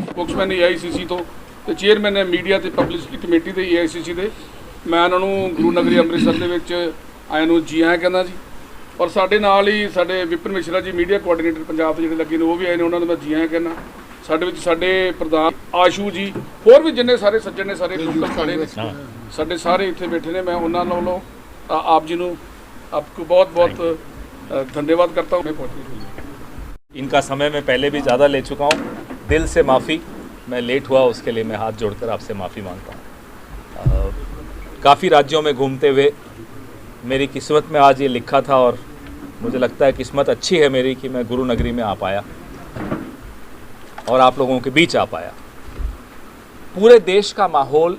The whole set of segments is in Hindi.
ਸਪੋਕਸਮੈਨ AICC ਤੋਂ ਤੇ ਚੇਅਰਮੈਨ ਹੈ ਮੀਡੀਆ ਤੇ ਪਬਲਿਸਿਟੀ ਕਮੇਟੀ ਦੇ AICC ਦੇ। ਮੈਂ ਉਹਨਾਂ ਨੂੰ ਗੁਰੂ ਨਗਰੀ ਅੰਮ੍ਰਿਤਸਰ ਦੇ ਵਿੱਚ ਆਇਆਂ ਨੂੰ ਜੀ ਆਇਆਂ ਕਹਿੰਦਾ ਜੀ। ਔਰ ਸਾਡੇ ਨਾਲ ਹੀ ਸਾਡੇ ਵਿਪਨ ਮਿਸ਼ਰਾ ਜੀ ਮੀਡੀਆ ਕੋਆਰਡੀਨੇਟਰ ਪੰਜਾਬ ਦੇ ਜਿਹੜੇ ਲੱਗੇ ਨੇ ਉਹ ਵੀ ਆਏ ਨੇ, ਉਹਨਾਂ ਨੂੰ ਮੈਂ ਜੀ ਆਇਆਂ ਕਹਿੰਦਾ। ਸਾਡੇ ਵਿੱਚ ਸਾਡੇ ਪ੍ਰਧਾਨ ਆਸ਼ੂ ਜੀ, ਹੋਰ ਵੀ ਜਿੰਨੇ ਸਾਰੇ ਸੱਜਣ ਨੇ, ਸਾਰੇ ਲੋਕਲ ਖੜੇ ਨੇ, ਸਾਡੇ ਸਾਰੇ ਇੱਥੇ ਬੈਠੇ ਨੇ। मैं उन्होंने वालों आप जी ਨੂੰ आपको बहुत बहुत धन्यवाद करता हूँ। इनका समय मैं पहले भी ज़्यादा ले चुका हूँ, दिल से माफ़ी। मैं लेट हुआ उसके लिए मैं हाथ जोड़कर आपसे माफ़ी मांगता हूँ। काफ़ी राज्यों में घूमते हुए मेरी किस्मत में आज ये लिखा था और मुझे लगता है किस्मत अच्छी है मेरी कि मैं गुरु नगरी में आ पाया और आप लोगों के बीच आ पाया। पूरे देश का माहौल,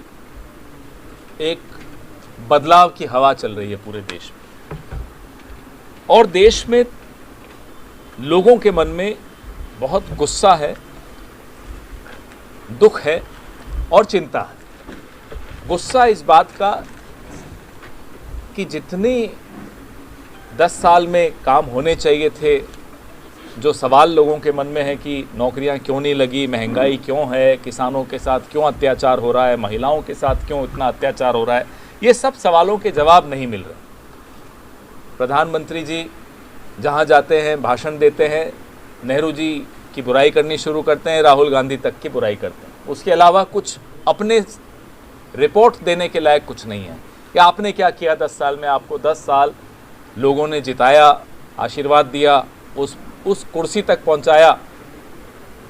एक बदलाव की हवा चल रही है पूरे देश में, और देश में लोगों के मन में बहुत गुस्सा है, दुख है और चिंता है। गुस्सा इस बात का कि जितनी 10 साल में काम होने चाहिए थे, जो सवाल लोगों के मन में है कि नौकरियां क्यों नहीं लगी, महंगाई क्यों है, किसानों के साथ क्यों अत्याचार हो रहा है, महिलाओं के साथ क्यों इतना अत्याचार हो रहा है, ये सब सवालों के जवाब नहीं मिल रहे। प्रधानमंत्री जी जहाँ जाते हैं भाषण देते हैं, नेहरू जी की बुराई करनी शुरू करते हैं, राहुल गांधी तक की बुराई करते हैं। उसके अलावा कुछ अपने रिपोर्ट देने के लायक कुछ नहीं है कि आपने क्या किया 10 साल में। आपको 10 साल लोगों ने जिताया, आशीर्वाद दिया, उस कुर्सी तक पहुंचाया,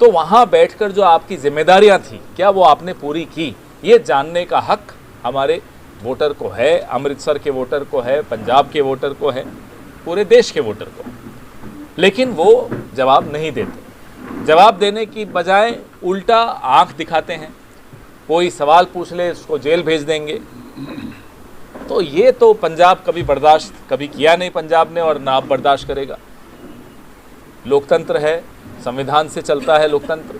तो वहाँ बैठकर जो आपकी जिम्मेदारियां थी क्या वो आपने पूरी की, ये जानने का हक हमारे वोटर को है, अमृतसर के वोटर को है, पंजाब के वोटर को है, पूरे देश के वोटर को। लेकिन वो जवाब नहीं देते। जवाब देने की बजाय उल्टा आंख दिखाते हैं। कोई सवाल पूछ ले उसको जेल भेज देंगे। तो ये तो पंजाब कभी बर्दाश्त कभी किया नहीं पंजाब ने, और ना अब बर्दाश्त करेगा। लोकतंत्र है, संविधान से चलता है लोकतंत्र,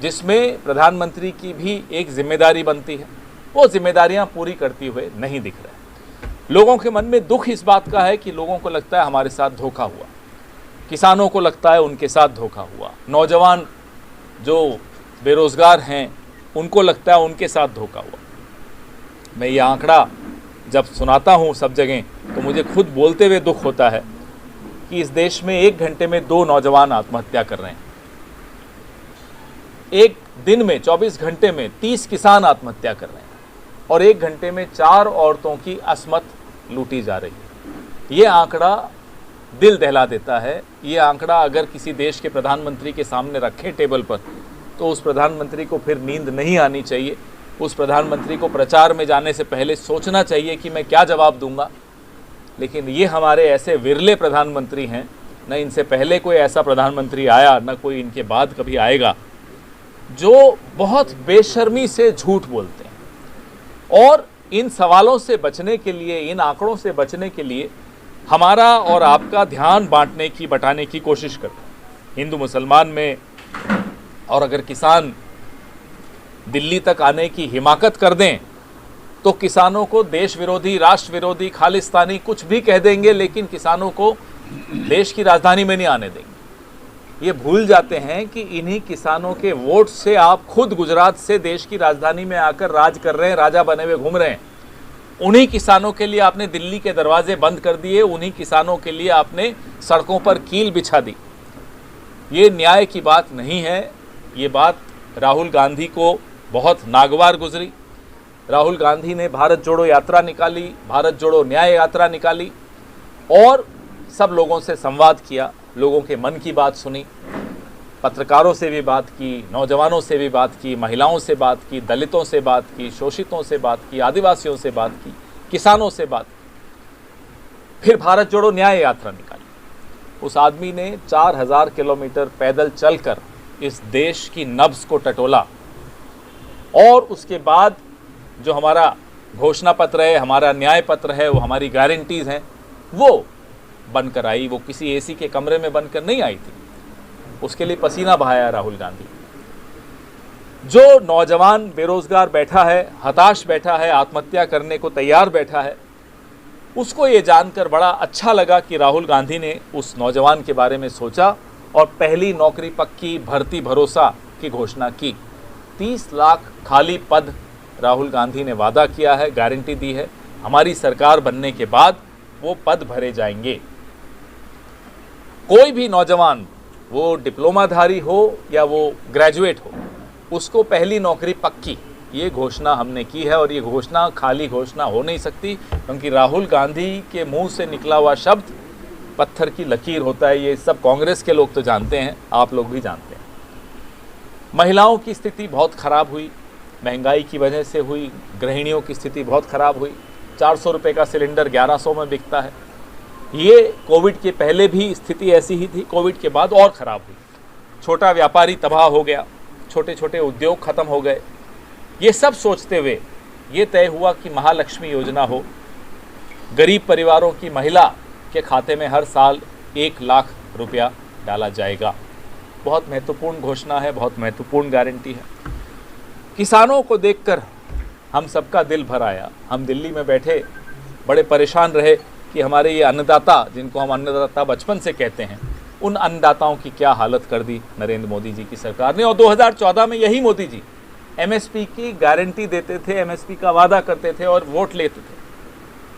जिसमें प्रधानमंत्री की भी एक जिम्मेदारी बनती है। वो जिम्मेदारियां पूरी करती हुए नहीं दिख रहे। लोगों के मन में दुख इस बात का है कि लोगों को लगता है हमारे साथ धोखा हुआ, किसानों को लगता है उनके साथ धोखा हुआ, नौजवान जो बेरोज़गार हैं उनको लगता है उनके साथ धोखा हुआ। मैं ये आंकड़ा जब सुनाता हूँ सब जगह तो मुझे खुद बोलते हुए दुख होता है कि इस देश में 1 घंटे में 2 नौजवान आत्महत्या कर रहे हैं। एक दिन में 24 घंटे में 30 किसान आत्महत्या कर रहे हैं, और 1 घंटे में 4 औरतों की असमत लूटी जा रही है। ये आंकड़ा दिल दहला देता है। ये आंकड़ा अगर किसी देश के प्रधानमंत्री के सामने रखें टेबल पर, तो उस प्रधानमंत्री को फिर नींद नहीं आनी चाहिए। उस प्रधानमंत्री को प्रचार में जाने से पहले सोचना चाहिए कि मैं क्या जवाब दूंगा। लेकिन ये हमारे ऐसे विरले प्रधानमंत्री हैं, न इनसे पहले कोई ऐसा प्रधानमंत्री आया, न कोई इनके बाद कभी आएगा, जो बहुत बेशर्मी से झूठ बोलते हैं। और इन सवालों से बचने के लिए, इन आंकड़ों से बचने के लिए हमारा और आपका ध्यान बटाने की कोशिश करते हैं, हिंदू मुसलमान में। और अगर किसान दिल्ली तक आने की हिमाकत कर दें तो किसानों को देश विरोधी, राष्ट्र विरोधी, खालिस्तानी कुछ भी कह देंगे, लेकिन किसानों को देश की राजधानी में नहीं आने देंगे। ये भूल जाते हैं कि इन्हीं किसानों के वोट से आप खुद गुजरात से देश की राजधानी में आकर राज कर रहे हैं, राजा बने हुए घूम रहे हैं। उन्हीं किसानों के लिए आपने दिल्ली के दरवाजे बंद कर दिए, उन्हीं किसानों के लिए आपने सड़कों पर कील बिछा दी। ये न्याय की बात नहीं है। ये बात राहुल गांधी को बहुत नागवार गुजरी। राहुल गांधी ने भारत जोड़ो यात्रा निकाली, भारत जोड़ो न्याय यात्रा निकाली, और सब लोगों से संवाद किया, लोगों के मन की बात सुनी, पत्रकारों से भी बात की, नौजवानों से भी बात की, महिलाओं से बात की, दलितों से बात की, शोषितों से बात की, आदिवासियों से बात की, किसानों से बात की। फिर भारत जोड़ो न्याय यात्रा निकाली। उस आदमी ने 4000 किलोमीटर पैदल चलकर इस देश की नब्ज़ को टटोला, और उसके बाद जो हमारा घोषणा पत्र है, हमारा न्याय पत्र है, वो हमारी गारंटीज़ हैं, वो बनकर आई। वो किसी एसी के कमरे में बनकर नहीं आई थी। उसके लिए पसीना बहाया राहुल गांधी। जो नौजवान बेरोजगार बैठा है, हताश बैठा है, आत्महत्या करने को तैयार बैठा है, उसको ये जानकर बड़ा अच्छा लगा कि राहुल गांधी ने उस नौजवान के बारे में सोचा और पहली नौकरी पक्की, भर्ती भरोसा की घोषणा की। 30 लाख खाली पद राहुल गांधी ने वादा किया है, गारंटी दी है, हमारी सरकार बनने के बाद वो पद भरे जाएंगे। कोई भी नौजवान, वो डिप्लोमाधारी हो या वो ग्रेजुएट हो, उसको पहली नौकरी पक्की, ये घोषणा हमने की है। और ये घोषणा खाली घोषणा हो नहीं सकती, क्योंकि राहुल गांधी के मुंह से निकला हुआ शब्द पत्थर की लकीर होता है। ये सब कांग्रेस के लोग तो जानते हैं, आप लोग भी जानते हैं। महिलाओं की स्थिति बहुत ख़राब हुई, महंगाई की वजह से हुई। गृहिणियों की स्थिति बहुत ख़राब हुई। 400 रुपये का सिलेंडर 1100 में बिकता है। ये कोविड के पहले भी स्थिति ऐसी ही थी, कोविड के बाद और ख़राब हुई। छोटा व्यापारी तबाह हो गया, छोटे छोटे उद्योग ख़त्म हो गए। ये सब सोचते हुए ये तय हुआ कि महालक्ष्मी योजना हो, गरीब परिवारों की महिला के खाते में हर साल 1 लाख रुपया डाला जाएगा। बहुत महत्वपूर्ण घोषणा है, बहुत महत्वपूर्ण गारंटी है। किसानों को देखकर हम सबका दिल भर आया। हम दिल्ली में बैठे बड़े परेशान रहे कि हमारे ये अन्नदाता, जिनको हम अन्नदाता बचपन से कहते हैं, उन अन्नदाताओं की क्या हालत कर दी नरेंद्र मोदी जी की सरकार ने। और 2014 में यही मोदी जी एमएसपी की गारंटी देते थे, एमएसपी का वादा करते थे और वोट लेते थे।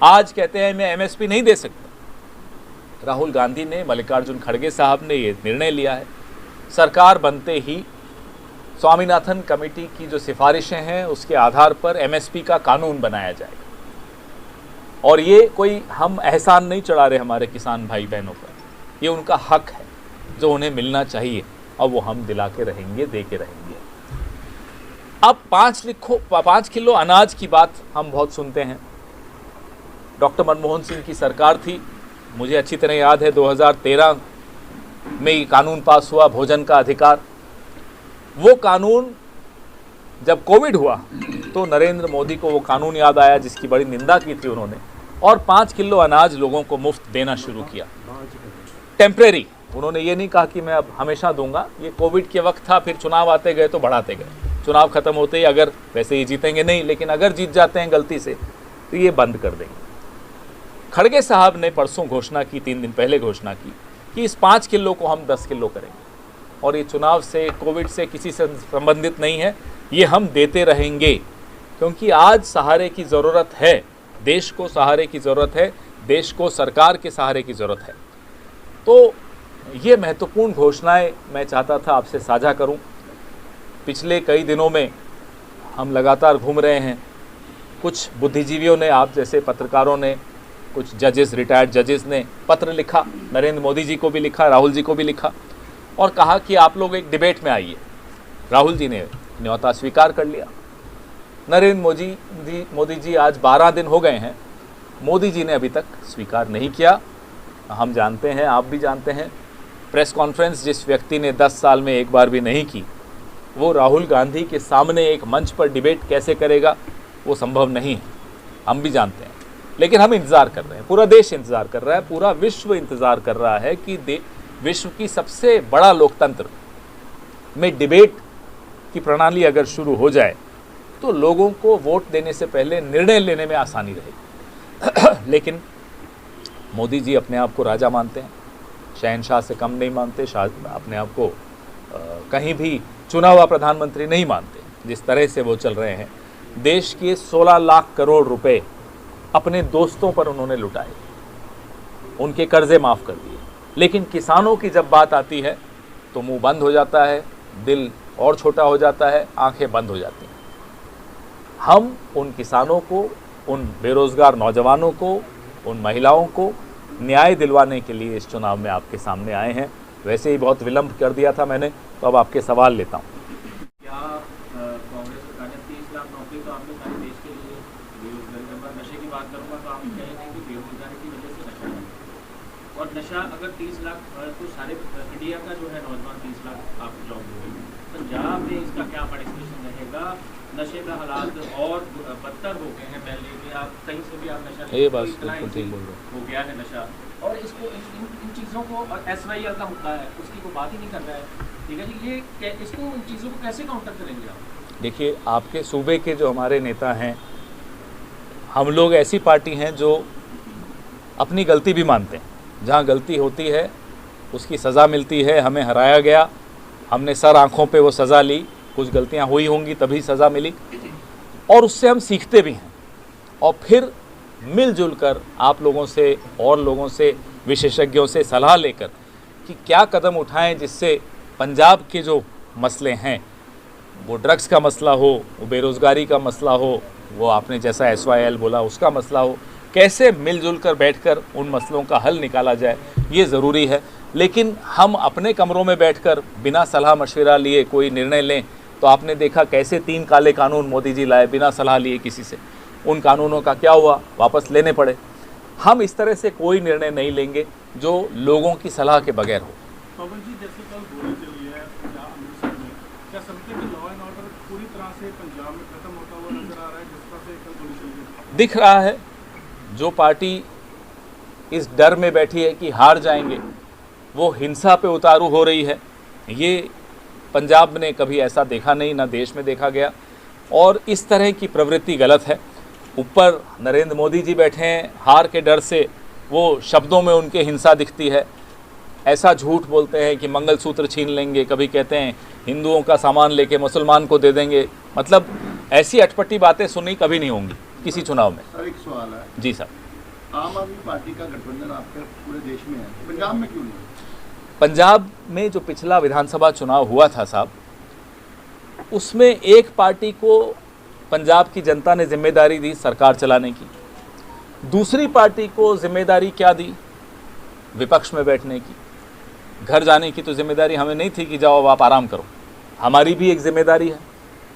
आज कहते हैं मैं एमएसपी नहीं दे सकता। राहुल गांधी ने, मल्लिकार्जुन खड़गे साहब ने ये निर्णय लिया है। सरकार बनते ही स्वामीनाथन कमेटी की जो सिफारिशें हैं उसके आधार पर एमएसपी का कानून बनाया जाएगा। और ये कोई हम एहसान नहीं चढ़ा रहे हमारे किसान भाई बहनों पर, ये उनका हक है जो उन्हें मिलना चाहिए, और वो हम दिला के रहेंगे, दे के रहेंगे। अब 5 किलो अनाज की बात हम बहुत सुनते हैं। डॉक्टर मनमोहन सिंह की सरकार थी, मुझे अच्छी तरह याद है 2013 में ये कानून पास हुआ, भोजन का अधिकार। वो कानून जब कोविड हुआ तो नरेंद्र मोदी को वो कानून याद आया जिसकी बड़ी निंदा की थी उन्होंने, और 5 किलो अनाज लोगों को मुफ्त देना शुरू किया। टेम्परेरी, उन्होंने ये नहीं कहा कि मैं अब हमेशा दूंगा। ये कोविड के वक्त था, फिर चुनाव आते गए तो बढ़ाते गए। चुनाव खत्म होते ही, अगर वैसे ही जीतेंगे नहीं, लेकिन अगर जीत जाते हैं गलती से तो ये बंद कर देंगे। खड़गे साहब ने परसों घोषणा की, 3 दिन पहले घोषणा की कि इस 5 किलो को हम 10 किलो करेंगे, और ये चुनाव से, कोविड से किसी से संबंधित नहीं है, ये हम देते रहेंगे। क्योंकि आज सहारे की ज़रूरत है, देश को सहारे की ज़रूरत है, देश को सरकार के सहारे की ज़रूरत है। तो ये महत्वपूर्ण घोषणाएं मैं चाहता था आपसे साझा करूं। पिछले कई दिनों में हम लगातार घूम रहे हैं। कुछ बुद्धिजीवियों ने, आप जैसे पत्रकारों ने, कुछ जजेस, रिटायर्ड जजेस ने पत्र लिखा, नरेंद्र मोदी जी को भी लिखा, राहुल जी को भी लिखा, और कहा कि आप लोग एक डिबेट में आइए। राहुल जी ने न्योता स्वीकार कर लिया। नरेंद्र मोदी जी आज 12 दिन हो गए हैं, मोदी जी ने अभी तक स्वीकार नहीं किया। हम जानते हैं, आप भी जानते हैं, प्रेस कॉन्फ्रेंस जिस व्यक्ति ने 10 साल में एक बार भी नहीं की, वो राहुल गांधी के सामने एक मंच पर डिबेट कैसे करेगा, वो संभव नहीं है। हम भी जानते हैं, लेकिन हम इंतज़ार कर रहे हैं, पूरा देश इंतज़ार कर रहा है, पूरा विश्व इंतज़ार कर रहा है कि विश्व की सबसे बड़ा लोकतंत्र में डिबेट की प्रणाली अगर शुरू हो जाए तो लोगों को वोट देने से पहले निर्णय लेने में आसानी रहेगी। लेकिन मोदी जी अपने आप को राजा मानते हैं, शहंशाह से कम नहीं मानते, अपने आप को कहीं भी चुना हुआ प्रधानमंत्री नहीं मानते। जिस तरह से वो चल रहे हैं, देश के 16 लाख करोड़ रुपए अपने दोस्तों पर उन्होंने लुटाए, उनके कर्जे माफ़ कर दिए। लेकिन किसानों की जब बात आती है तो मुंह बंद हो जाता है, दिल और छोटा हो जाता है, आंखें बंद हो जाती हैं। हम उन किसानों को, उन बेरोज़गार नौजवानों को, उन महिलाओं को न्याय दिलवाने के लिए इस चुनाव में आपके सामने आए हैं। वैसे ही बहुत विलंब कर दिया था मैंने, तो अब आपके सवाल लेता हूँ। क्या कांग्रेस सरकार ने 30 लाख नौकरी तो आपने सारे देश के लिए, बेरोजगारी, नशे की बात करूँगा तो आप कहेंगे कि बेरोजगारी की वजह से नशा है, और नशा अगर 30 लाख तो सारे इंडिया का जो है नौजवान 30 लाख आप जॉब देंगे। पंजाब में इसका क्या पार्टिसिपेशन रहेगा? नशे का हालात और बदतर हो गए हैं, पहले भी आप कहीं से भी आप नशा, ये बात बिल्कुल ठीक बोल रहे हो गया है नशा, और इसको इन चीज़ों को, SYL का मुद्दा है उसकी कोई बात ही नहीं कर रहा है। ठीक है जी, ये इसको, इन चीज़ों को कैसे काउंटर करेंगे आप? देखिए, आपके सूबे के जो हमारे नेता हैं, हम लोग ऐसी पार्टी हैं जो अपनी गलती भी मानते हैं। जहाँ गलती होती है उसकी सज़ा मिलती है। हमें हराया गया, हमने सर आँखों पे वो सज़ा ली, कुछ गलतियाँ हुई होंगी तभी सज़ा मिली, और उससे हम सीखते भी हैं और फिर मिलजुल कर आप लोगों से और लोगों से, विशेषज्ञों से सलाह लेकर कि क्या कदम उठाएं जिससे पंजाब के जो मसले हैं, वो ड्रग्स का मसला हो, वो बेरोज़गारी का मसला हो, वो आपने जैसा SYL बोला उसका मसला हो, कैसे मिलजुल कर बैठकर उन मसलों का हल निकाला जाए, ये ज़रूरी है। लेकिन हम अपने कमरों में बैठकर बिना सलाह मशवरा लिए कोई निर्णय लें तो आपने देखा कैसे 3 काले कानून मोदी जी लाए बिना सलाह लिए किसी से। उन कानूनों का क्या हुआ, वापस लेने पड़े। हम इस तरह से कोई निर्णय नहीं लेंगे जो लोगों की सलाह के बगैर हो। पवन जी, जैसे कल गोली चली है अमृतसर में, क्या समझते हैं कि लॉ एंड ऑर्डर पूरी तरह से पंजाब में खत्म होता हुआ नजर आ रहा है जिस तरह से कल गोली चली है? दिख रहा है जो पार्टी इस डर में बैठी है कि हार जाएंगे वो हिंसा पे उतारू हो रही है। ये पंजाब ने कभी ऐसा देखा नहीं, ना देश में देखा गया, और इस तरह की प्रवृत्ति गलत है। ऊपर नरेंद्र मोदी जी बैठे हैं, हार के डर से वो शब्दों में उनके हिंसा दिखती है। ऐसा झूठ बोलते हैं कि मंगलसूत्र छीन लेंगे, कभी कहते हैं हिंदुओं का सामान लेके मुसलमान को दे देंगे। मतलब ऐसी अटपटी बातें सुनी कभी नहीं होंगी किसी चुनाव में। सर, एक सवाल है जी सर, आम आदमी पार्टी का गठबंधन आपके पूरे देश में है, पंजाब में क्यों नहीं? पंजाब में जो पिछला विधानसभा चुनाव हुआ था साहब, उसमें एक पार्टी को पंजाब की जनता ने जिम्मेदारी दी सरकार चलाने की, दूसरी पार्टी को जिम्मेदारी क्या दी, विपक्ष में बैठने की। घर जाने की तो जिम्मेदारी हमें नहीं थी कि जाओ अब आप आराम करो। हमारी भी एक जिम्मेदारी है,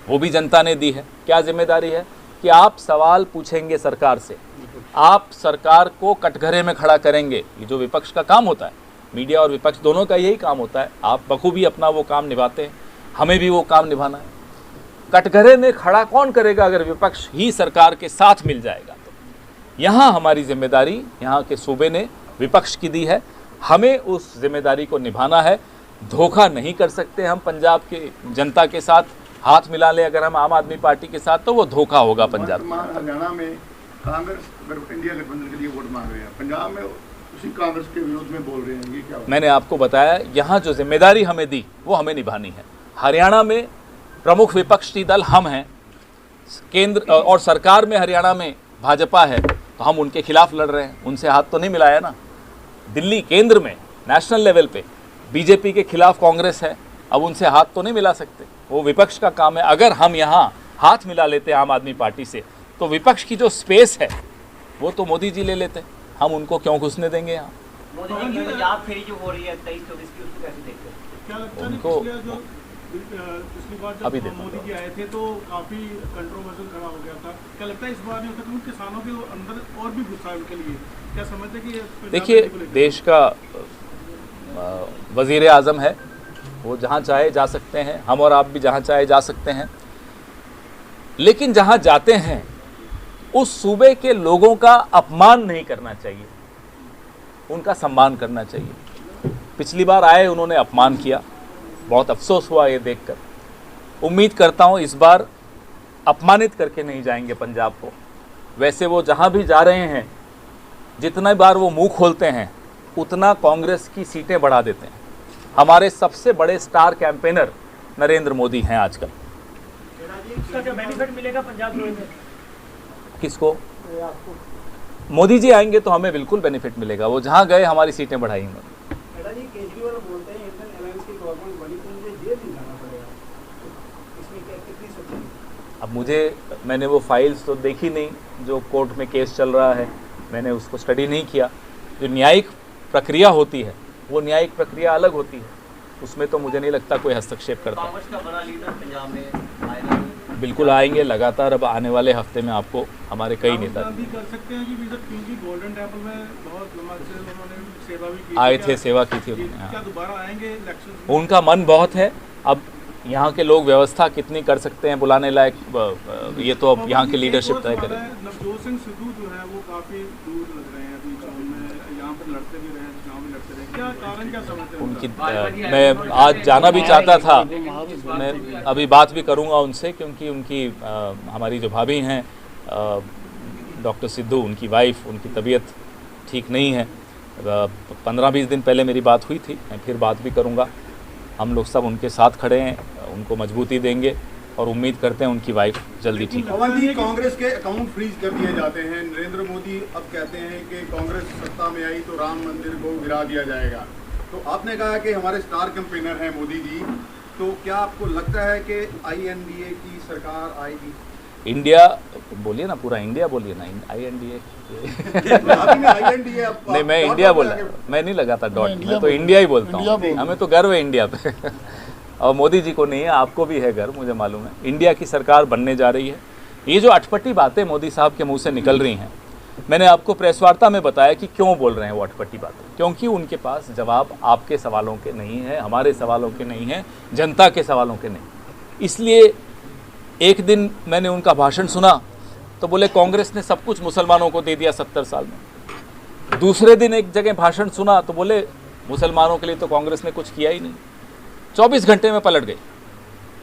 वो भी जनता ने दी है। क्या जिम्मेदारी है कि आप सवाल पूछेंगे सरकार से, आप सरकार को कटघरे में खड़ा करेंगे। ये जो विपक्ष का काम होता है, मीडिया और विपक्ष दोनों का यही काम होता है। आप बखूबी अपना वो काम निभाते हैं, हमें भी वो काम निभाना है। कटघरे में खड़ा कौन करेगा अगर विपक्ष ही सरकार के साथ मिल जाएगा तो। यहाँ हमारी जिम्मेदारी यहाँ के सूबे ने विपक्ष की दी है, हमें उस जिम्मेदारी को निभाना है। धोखा नहीं कर सकते हम पंजाब के जनता के साथ। हाथ मिला ले अगर हम आम आदमी पार्टी के साथ तो वो धोखा होगा पंजाब। हरियाणा में कांग्रेस इंडिया गठबंधन के लिए वोट मांग रहे हैं, पंजाब में उसी कांग्रेस के विरोध में बोल रहे हैं, ये क्या? मैंने आपको बताया यहाँ जो जिम्मेदारी हमें दी वो हमें निभानी है। हरियाणा में प्रमुख विपक्षी दल हम हैं, केंद्र और सरकार में हरियाणा में भाजपा है, तो हम उनके खिलाफ लड़ रहे हैं। उनसे हाथ तो नहीं मिलाया ना। दिल्ली केंद्र में नेशनल लेवल पे बीजेपी के खिलाफ कांग्रेस है, अब उनसे हाथ तो नहीं मिला सकते, वो विपक्ष का काम है। अगर हम यहाँ हाथ मिला लेते आम आदमी पार्टी से तो विपक्ष की जो स्पेस है वो तो मोदी जी ले लेते, हम उनको क्यों घुसने देंगे यहाँ? मोदी जी की पंजाब फेरी जो हो रही है 23-24 की, उसको कैसे देखते हैं? क्या लगता है उनको पिछली बार अभी जब देखो। मोदी जी आए थे तो काफी कंट्रोवर्शियल खड़ा हो गया था, क्या लगता है इस बार नहीं हो सकता? किसानों के अंदर और भी गुस्सा है उनके लिए, क्या समझते हैं कि ये पंजाब देखिए, फेरी को लेकर? देश का वज़ीर आज़म है, वो जहाँ चाहे जा सकते हैं, हम और आप भी जहाँ चाहे जा सकते हैं, लेकिन जहाँ जाते हैं उस सूबे के लोगों का अपमान नहीं करना चाहिए, उनका सम्मान करना चाहिए। पिछली बार आए उन्होंने अपमान किया, बहुत अफसोस हुआ ये देखकर। उम्मीद करता हूँ इस बार अपमानित करके नहीं जाएंगे पंजाब को। वैसे वो जहाँ भी जा रहे हैं, जितना बार वो मुंह खोलते हैं उतना कांग्रेस की सीटें बढ़ा देते हैं। हमारे सबसे बड़े स्टार कैंपेनर नरेंद्र मोदी हैं आजकल। इसका क्या बेनिफिट मिलेगा पंजाब में? किसको? मोदी जी आएंगे तो हमें बिल्कुल बेनिफिट मिलेगा। वो जहाँ गए हमारी सीटें बढ़ाई उन्होंने। जी, केजरीवाल बोलते हैं इंडियन एलायंस की गवर्नमेंट बनी तो मुझे जेल नहीं जाना पड़ेगा, इसमें क्या कितनी सच्चाई? अब मैंने वो फाइल्स तो देखी नहीं जो कोर्ट में केस चल रहा है, मैंने उसको स्टडी नहीं किया। जो न्यायिक प्रक्रिया होती है वो न्यायिक प्रक्रिया अलग होती है, उसमें तो मुझे नहीं लगता कोई हस्तक्षेप करता। कांग्रेस का बड़ा लीडर पंजाब में आएगा? बिल्कुल आएंगे लगातार। अब आने वाले हफ्ते में आपको हमारे कई नेता भी कर सकते हैं कि विजिट, क्योंकि गोल्डन टेम्पल में बहुत लंबा से उन्होंने सेवा भी की आए थी। थे, सेवा की थी जी, उन्होंने। क्या हाँ। दोबारा आएंगे इलेक्शन? उनका मन बहुत है। अब यहाँ के लोग व्यवस्था कितनी कर सकते हैं बुलाने लायक, ये तो अब यहाँ की लीडरशिप तय करे। नवजोत सिंह सिद्धू जो है वो काफी दूर लग रहे हैं अभी चुनाव में, यहाँ पर लड़ते भी रहे, चुनाव में लड़ते रहे, क्या कारण क्या समझते हैं उनकी उनका? मैं आज जाना भी चाहता था, मैं अभी बात भी करूंगा उनसे, क्योंकि उनकी हमारी जो भाभी हैं डॉक्टर सिद्धू, उनकी वाइफ, उनकी तबीयत ठीक नहीं है। 15-20 दिन पहले मेरी बात हुई थी, मैं फिर बात भी करूँगा। हम लोग सब उनके साथ खड़े हैं, उनको मजबूती देंगे और उम्मीद करते हैं उनकी वाइफ जल्दी ठीक हो। पवन जी, कांग्रेस के अकाउंट फ्रीज कर दिए जाते हैं। नरेंद्र मोदी अब कहते हैं कि कांग्रेस सत्ता में आई तो राम मंदिर को गिरा दिया जाएगा। तो आपने कहा कि हमारे स्टार कैंपेनर हैं मोदी जी, तो क्या आपको लगता है कि INDA की सरकार आएगी? इंडिया बोलिए ना, पूरा इंडिया बोलिए ना, INDA नहीं, मैं इंडिया बोला, मैं नहीं लगाता डॉट, मैं तो इंडिया ही बोलता हूँ। हमें तो गर्व है इंडिया पे और मोदी जी को नहीं है, आपको भी है गर्व, मुझे मालूम है। इंडिया की सरकार बनने जा रही है। ये जो अटपटी बातें मोदी साहब के मुंह से निकल रही हैं, मैंने आपको प्रेस वार्ता में बताया कि क्यों बोल रहे हैं वो अटपटी बातें। क्योंकि उनके पास जवाब आपके सवालों के नहीं है, हमारे सवालों के नहीं है, जनता के सवालों के नहीं। इसलिए एक दिन मैंने उनका भाषण सुना तो बोले कांग्रेस ने सब कुछ मुसलमानों को दे दिया 70 साल में। दूसरे दिन एक जगह भाषण सुना तो बोले मुसलमानों के लिए तो कांग्रेस ने कुछ किया ही नहीं। 24 घंटे में पलट गए।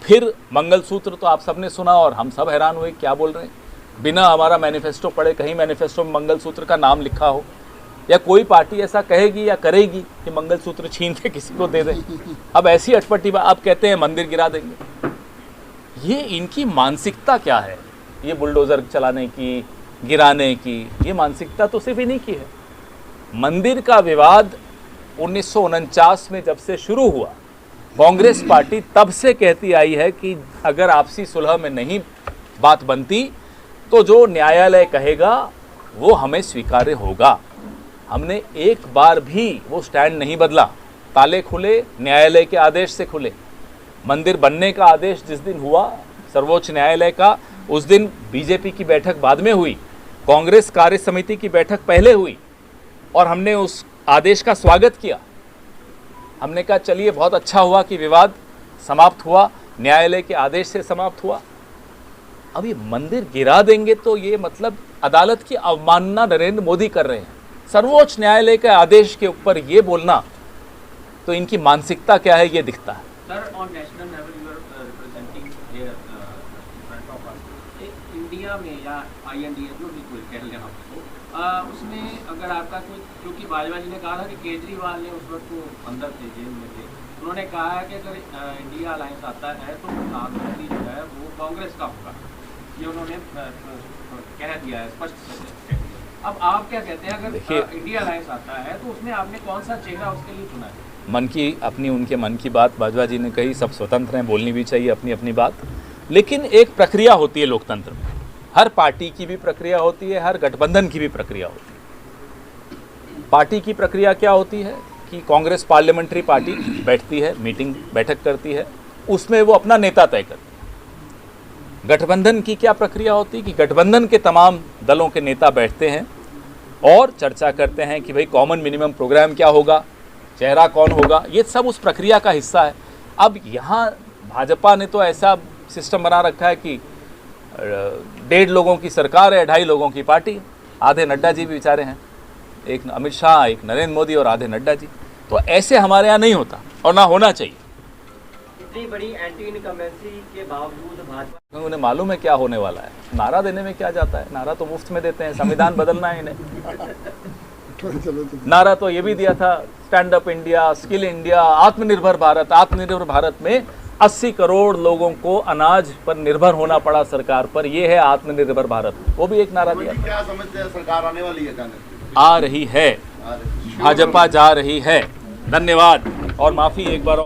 फिर मंगलसूत्र तो आप सबने सुना और हम सब हैरान हुए, क्या बोल रहे हैं। बिना हमारा मैनिफेस्टो पढ़े कहीं मैनिफेस्टो में मंगलसूत्र का नाम लिखा हो, या कोई पार्टी ऐसा कहेगी या करेगी कि मंगलसूत्र छीन के किसी को दे दें। अब ऐसी अटपटी बात, आप कहते हैं मंदिर गिरा देंगे। ये इनकी मानसिकता क्या है, ये बुलडोज़र चलाने की, गिराने की, ये मानसिकता तो सिर्फ इन्हीं की है। मंदिर का विवाद 1949 में जब से शुरू हुआ, कांग्रेस पार्टी तब से कहती आई है कि अगर आपसी सुलह में नहीं बात बनती तो जो न्यायालय कहेगा वो हमें स्वीकार्य होगा। हमने एक बार भी वो स्टैंड नहीं बदला। ताले खुले न्यायालय के आदेश से खुले। मंदिर बनने का आदेश जिस दिन हुआ सर्वोच्च न्यायालय का, उस दिन बीजेपी की बैठक बाद में हुई, कांग्रेस कार्य समिति की बैठक पहले हुई और हमने उस आदेश का स्वागत किया। हमने कहा चलिए बहुत अच्छा हुआ कि विवाद समाप्त हुआ, न्यायालय के आदेश से समाप्त हुआ। अब ये मंदिर गिरा देंगे तो ये मतलब अदालत की अवमानना नरेंद्र मोदी कर रहे हैं। सर्वोच्च न्यायालय के आदेश के ऊपर ये बोलना, तो इनकी मानसिकता क्या है ये दिखता है। Sir, on national level you are representing here in front of us, India में या INDA जो भी कोई कह लें आपको, उसमें अगर आपका कोई, क्योंकि बाजवा जी ने कहा था कि केजरीवाल ने उस वक्त वो अंदर थे, जेल में थे, उन्होंने कहा है कि अगर इंडिया अलायंस आता है तो प्रधानमंत्री जो है वो कांग्रेस का होगा। ये उन्होंने कह दिया है स्पष्ट। अब आप क्या कहते हैं, अगर इंडिया अलायंस आता है तो उसमें आपने कौन सा चेहरा उसके लिए चुना है? मन की अपनी, उनके मन की बात बाजवा जी ने कही, सब स्वतंत्र हैं, बोलनी भी चाहिए अपनी अपनी बात, लेकिन एक प्रक्रिया होती है लोकतंत्र में। हर पार्टी की भी प्रक्रिया होती है, हर गठबंधन की भी प्रक्रिया होती है। पार्टी की प्रक्रिया क्या होती है कि कांग्रेस पार्लियामेंट्री पार्टी बैठती है, मीटिंग बैठक करती है, उसमें वो अपना नेता तय करती है। गठबंधन की क्या प्रक्रिया होती है कि गठबंधन के तमाम दलों के नेता बैठते हैं और चर्चा करते हैं कि भाई कॉमन मिनिमम प्रोग्राम क्या होगा, चेहरा कौन होगा, ये सब उस प्रक्रिया का हिस्सा है। अब यहाँ भाजपा ने तो ऐसा सिस्टम बना रखा है कि 1.5 लोगों की सरकार है, 2.5 लोगों की पार्टी। आधे नड्डा जी भी बेचारे हैं, एक अमित शाह, एक नरेंद्र मोदी और आधे नड्डा जी। तो ऐसे हमारे यहाँ नहीं होता और ना होना चाहिए। इतनी बड़ी एंटी इनकम्बेंसी के बावजूद भाजपा, उन्हें मालूम है क्या होने वाला है। नारा देने में क्या जाता है, नारा तो मुफ्त में देते हैं, संविधान बदलना है इन्हें। नारा तो ये भी दिया था, stand up India, skill India, आत्मनिर्भर भारत। आत्मनिर्भर भारत में 80 करोड़ लोगों को अनाज पर निर्भर होना पड़ा सरकार पर, ये है आत्मनिर्भर भारत। वो भी एक नारा दिया। क्या समझते हैं सरकार आने वाली है? कांग्रेस आ रही है, भाजपा जा रही है। धन्यवाद और माफी एक बार।